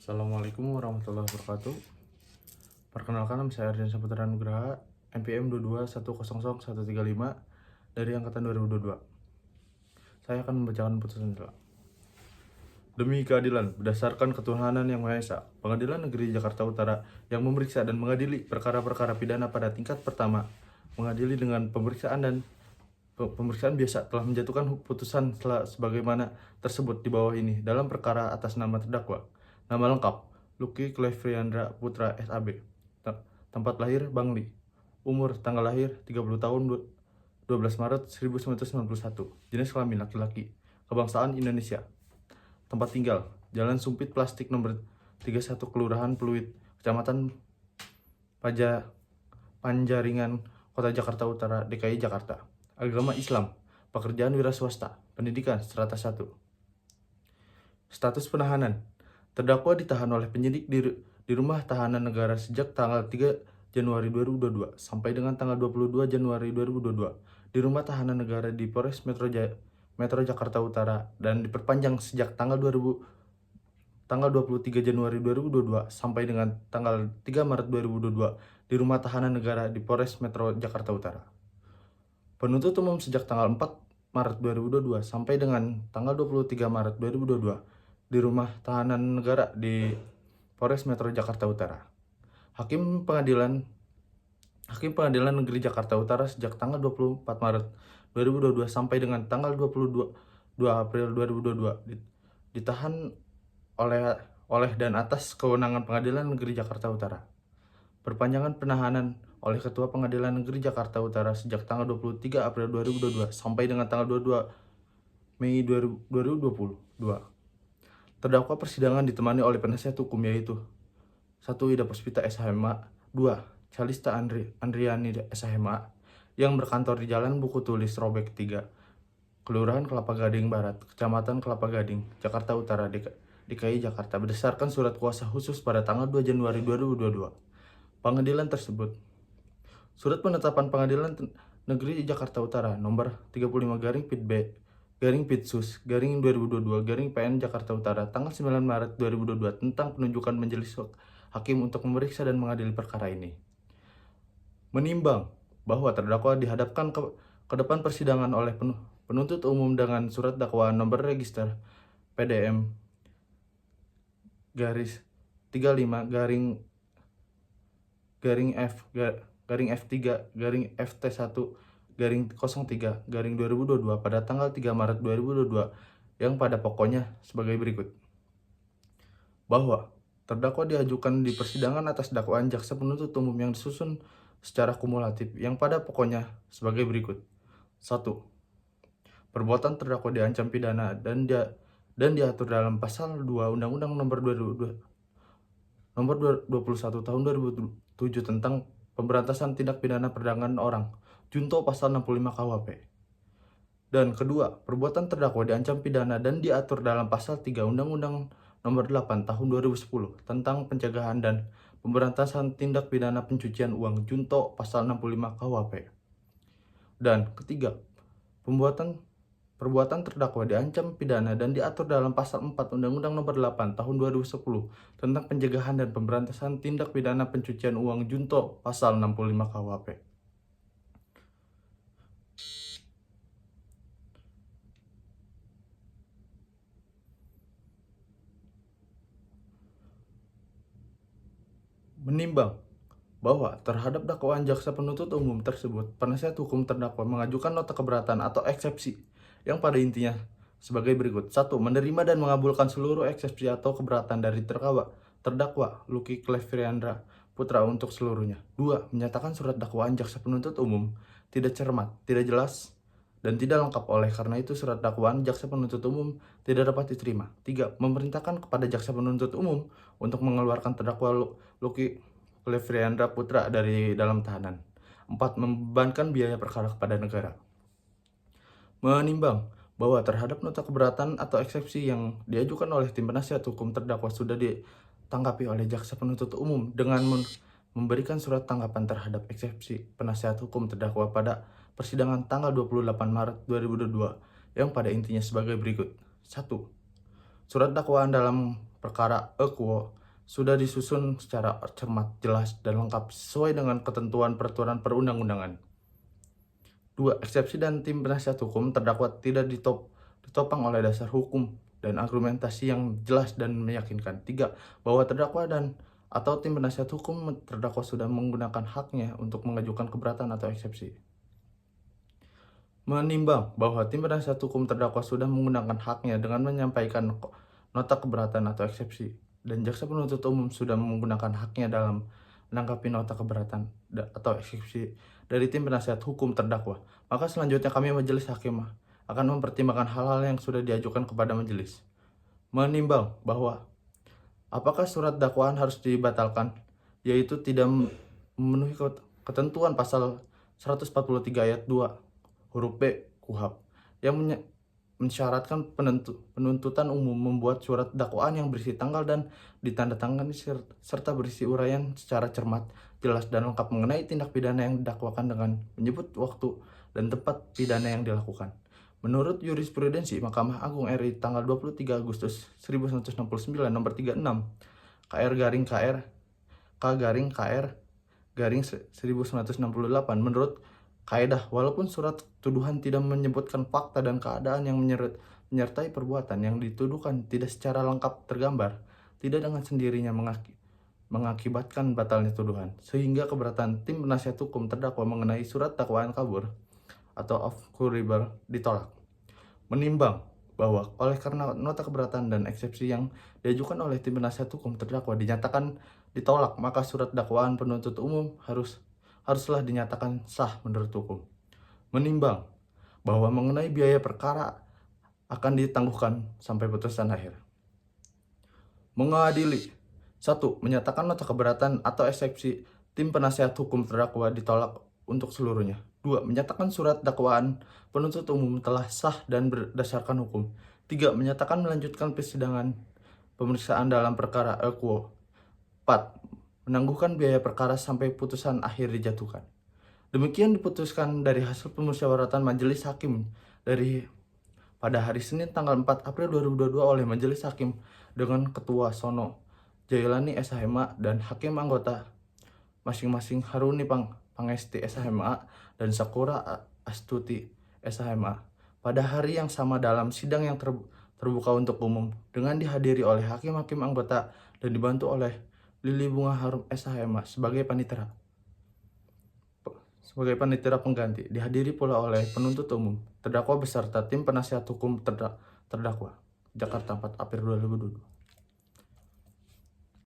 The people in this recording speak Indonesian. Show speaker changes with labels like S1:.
S1: Assalamualaikum warahmatullahi wabarakatuh. Perkenalkan, nama saya Ardian Saputra Nugraha, NPM 221000135 dari angkatan 2022. Saya akan membacakan putusan telah. Demi keadilan berdasarkan ketuhanan yang Maha Esa, Pengadilan Negeri Jakarta Utara yang memeriksa dan mengadili perkara-perkara pidana pada tingkat pertama, mengadili dengan pemeriksaan biasa, telah menjatuhkan putusan sebagaimana tersebut di bawah ini dalam perkara atas nama terdakwa. Nama lengkap: Lucky Clevriandra Putra SAB. Tempat lahir Bangli. Umur tanggal lahir 30 tahun 12 Maret 1991. Jenis kelamin laki-laki. Kebangsaan Indonesia. Tempat tinggal Jalan Sumpit Plastik nomor 31 Kelurahan Pluit, Kecamatan Panjaringan, Kota Jakarta Utara, DKI Jakarta. Agama Islam. Pekerjaan wira swasta. Pendidikan strata 1. Status penahanan. Terdakwa ditahan oleh penyidik di rumah tahanan negara sejak tanggal 3 Januari 2022 sampai dengan tanggal 22 Januari 2022 di rumah tahanan negara di Polres Metro Jakarta Utara, dan diperpanjang sejak tanggal 23 Januari 2022 sampai dengan tanggal 3 Maret 2022 di rumah tahanan negara di Polres Metro Jakarta Utara. Penuntut umum sejak tanggal 4 Maret 2022 sampai dengan tanggal 23 Maret 2022 di rumah tahanan negara di Polres Metro Jakarta Utara. Hakim Pengadilan Negeri Jakarta Utara sejak tanggal 24 Maret 2022 sampai dengan tanggal 22 April 2022 ditahan oleh dan atas kewenangan Pengadilan Negeri Jakarta Utara. Perpanjangan penahanan oleh Ketua Pengadilan Negeri Jakarta Utara sejak tanggal 23 April 2022 sampai dengan tanggal 22 Mei 2022. Terdakwa persidangan ditemani oleh penasihat hukum, yaitu 1. Ida Puspita SHMA, 2. Calista Andriani SHMA yang berkantor di Jalan Buku Tulis Robek 3, Kelurahan Kelapa Gading Barat, Kecamatan Kelapa Gading, Jakarta Utara, DKI Jakarta, berdasarkan surat kuasa khusus pada tanggal 2 Januari 2022. Pengadilan tersebut. Surat penetapan Pengadilan Negeri Jakarta Utara nomor 35/Pit-Sus/2022/PN Jakarta Utara tanggal 9 Maret 2022 tentang penunjukan majelis hakim untuk memeriksa dan mengadili perkara ini. Menimbang bahwa terdakwa dihadapkan ke depan persidangan oleh penuntut umum dengan surat dakwaan nomor register PDM F3/F1/FT1/03/2022 pada tanggal 3 Maret 2022 yang pada pokoknya sebagai berikut. Bahwa terdakwa diajukan di persidangan atas dakwaan jaksa penuntut umum yang disusun secara kumulatif yang pada pokoknya sebagai berikut. 1. Perbuatan terdakwa diancam pidana dan diatur dalam pasal 2 Undang-Undang nomor 21 tahun 2007 tentang pemberantasan tindak pidana perdagangan orang, junto pasal 65 KUHP. Dan kedua, perbuatan terdakwa diancam pidana dan diatur dalam pasal 3 Undang-Undang nomor 8 tahun 2010 tentang pencegahan dan pemberantasan tindak pidana pencucian uang, junto pasal 65 KUHP. Dan ketiga, perbuatan terdakwa diancam pidana dan diatur dalam pasal 4 Undang-Undang nomor 8 tahun 2010 tentang pencegahan dan pemberantasan tindak pidana pencucian uang, junto pasal 65 KUHP. Menimbang bahwa terhadap dakwaan jaksa penuntut umum tersebut, penasihat hukum terdakwa mengajukan nota keberatan atau eksepsi yang pada intinya sebagai berikut. 1. Menerima dan mengabulkan seluruh eksepsi atau keberatan dari terdakwa Lucky Clevriandra Putra untuk seluruhnya. 2. Menyatakan surat dakwaan jaksa penuntut umum tidak cermat, tidak jelas, dan tidak lengkap, oleh karena itu surat dakwaan jaksa penuntut umum tidak dapat diterima. 3. Memerintahkan kepada jaksa penuntut umum untuk mengeluarkan terdakwa Lucky Clevriandra Putra dari dalam tahanan. 4. Membebankan biaya perkara kepada negara. Menimbang bahwa terhadap nota keberatan atau eksepsi yang diajukan oleh tim penasihat hukum terdakwa sudah ditanggapi oleh jaksa penuntut umum dengan memberikan surat tanggapan terhadap eksepsi penasihat hukum terdakwa pada persidangan tanggal 28 Maret 2022 yang pada intinya sebagai berikut. 1. Surat dakwaan dalam perkara quo sudah disusun secara cermat, jelas, dan lengkap sesuai dengan ketentuan peraturan perundang-undangan. 2. Eksepsi dan tim penasihat hukum terdakwa tidak ditopang oleh dasar hukum dan argumentasi yang jelas dan meyakinkan. 3. Bahwa terdakwa atau tim penasihat hukum terdakwa sudah menggunakan haknya untuk mengajukan keberatan atau eksepsi. Menimbang bahwa tim penasihat hukum terdakwa sudah menggunakan haknya dengan menyampaikan nota keberatan atau eksepsi, dan jaksa penuntut umum sudah menggunakan haknya dalam menanggapi nota keberatan atau eksepsi dari tim penasihat hukum terdakwa, maka selanjutnya kami majelis hakim akan mempertimbangkan hal-hal yang sudah diajukan kepada majelis. Menimbang bahwa apakah surat dakwaan harus dibatalkan, yaitu tidak memenuhi ketentuan pasal 143 ayat 2 huruf B KUHP yang mensyaratkan penuntutan umum membuat surat dakwaan yang berisi tanggal dan ditandatangani serta berisi uraian secara cermat, jelas, dan lengkap mengenai tindak pidana yang didakwakan dengan menyebut waktu dan tempat pidana yang dilakukan. Menurut jurisprudensi Mahkamah Agung RI tanggal 23 Agustus 1969 nomor 36 K/KR/1968, menurut kaedah, walaupun surat tuduhan tidak menyebutkan fakta dan keadaan yang menyertai perbuatan yang dituduhkan tidak secara lengkap tergambar, tidak dengan sendirinya mengakibatkan batalnya tuduhan, sehingga keberatan tim penasihat hukum terdakwa mengenai surat dakwaan kabur atau off-curable ditolak. Menimbang bahwa oleh karena nota keberatan dan eksepsi yang diajukan oleh tim penasihat hukum terdakwa dinyatakan ditolak, maka surat dakwaan penuntut umum haruslah dinyatakan sah menurut hukum. Menimbang bahwa mengenai biaya perkara akan ditangguhkan sampai putusan akhir. Mengadili. 1. Menyatakan nota keberatan atau eksepsi tim penasihat hukum terdakwa ditolak untuk seluruhnya. 2. Menyatakan surat dakwaan penuntut umum telah sah dan berdasarkan hukum. 3. Menyatakan melanjutkan persidangan pemeriksaan dalam perkara quo. 4. Menangguhkan biaya perkara sampai putusan akhir dijatuhkan. Demikian diputuskan dari hasil pemusyawaratan majelis hakim pada hari Senin tanggal 4 April 2022 oleh majelis hakim dengan Ketua Sono Jailani SHMA dan hakim anggota masing-masing Haruni Pangesti SHMA dan Sakura Astuti SHMA pada hari yang sama dalam sidang yang terbuka untuk umum dengan dihadiri oleh hakim-hakim anggota dan dibantu oleh Lili Bunga Harum SHMA sebagai panitera pengganti, dihadiri pula oleh penuntut umum, terdakwa beserta tim penasihat hukum terdakwa. Jakarta 4 April 2022.